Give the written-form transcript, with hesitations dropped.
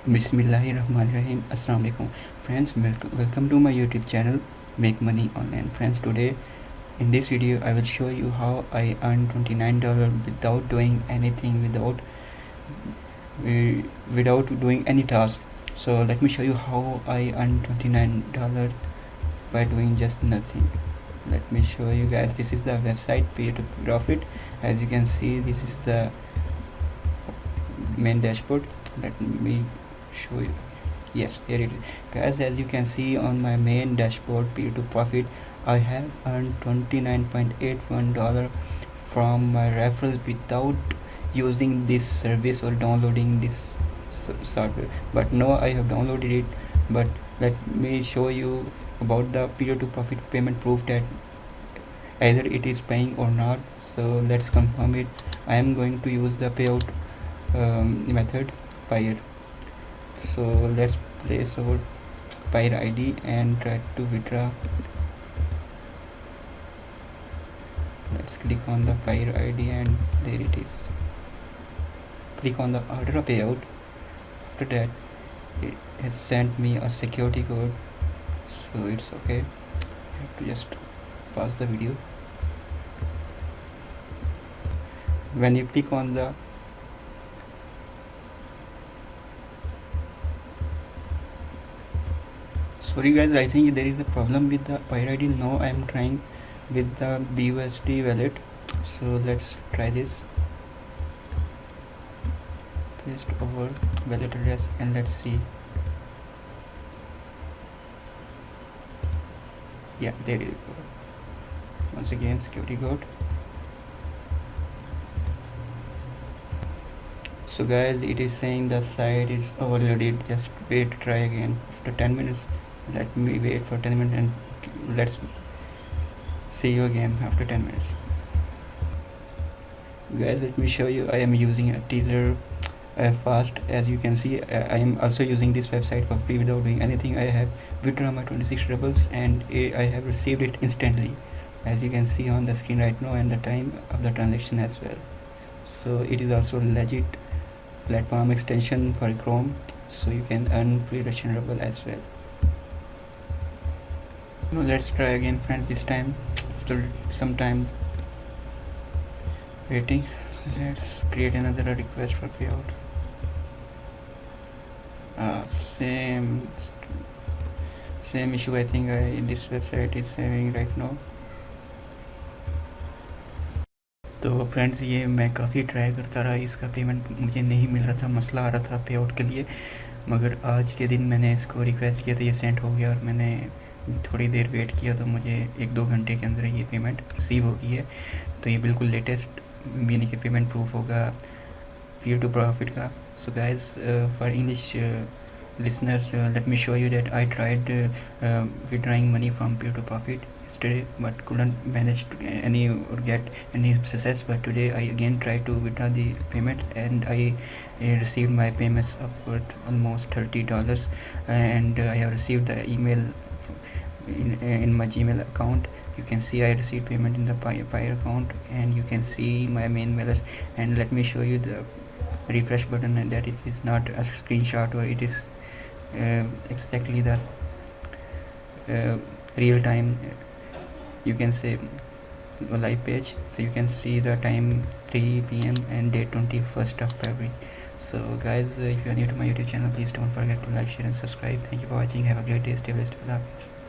Bismillahirrahmanirrahim. Assalamu alaikum. Friends, welcome to my YouTube channel Make Money Online. Friends, today in this video I will show you how I earned $29 without doing anything, without doing any task. So let me show you how I earned $29 by doing just nothing. Let me show you guys. This is the website Pay to Profit. As you can see, this is the main dashboard. Let me show you. Yes, here it is, guys. As you can see on my main dashboard Pay to Profit, I have earned $29.81 from my referrals without using this service or downloading this software. But no, I have downloaded it. But let me show you about the Pay to Profit payment proof that either it is paying or not. So let's confirm it. I am going to use the payout method Payer. So let's place our Payer ID and try to withdraw. Let's click on the Payer ID and there it is. Click on the order a payout. After that it has sent me a security code, so it's okay. I have to just pause the video. When you click on the sorry guys, I think there is a problem with the Payer ID. Now I am trying with the BUSD wallet, so let's try this. Paste our wallet address and let's see. Yeah, there is. Once again, security code. So guys, it is saying the site is overloaded. Just wait, try again after 10 minutes. Let me wait for 10 minutes and let's see you again after 10 minutes. Guys, let me show you. I am using a teaser fast. As you can see, I am also using this website for free without doing anything. I have withdrawn my 26 rubles and I have received it instantly, as you can see on the screen right now, and the time of the transaction as well. So it is also legit platform extension for Chrome, so you can earn free Russian ruble as well. Now let's try again, friends. This time after some time waiting, let's create another request for payout. Same issue I think this website is having right now. तो friends, ये मैं काफ़ी try करता रहा, इसका payment मुझे नहीं मिल रहा था, मसला आ रहा था पे आउट के लिए। मगर आज के दिन मैंने इसको रिक्वेस्ट किया तो ये सेंड हो गया और मैंने थोड़ी देर वेट किया तो मुझे 1-2 घंटे के अंदर ये पेमेंट रिसीव हो गई है। तो ये बिल्कुल लेटेस्ट यानी कि पेमेंट प्रूफ होगा Pay to Profit का। So guys, for English listeners, let me show you that I tried withdrawing money from Pay to Profit yesterday but couldn't manage to get any success. But today I again tried to withdraw the payment and I received my payments of almost $30, and I have received the email in my Gmail account. You can see I received payment in the Payer account, and you can see my main mailers. And let me show you the refresh button, and that it is not a screenshot, or it is exactly the real time, you can say, live page. So you can see the time 3 p.m. and date 21st of February. So guys, if you are new to my YouTube channel, please don't forget to like, share and subscribe. Thank you for watching. Have a great day. Stay blessed. Allah Hafiz.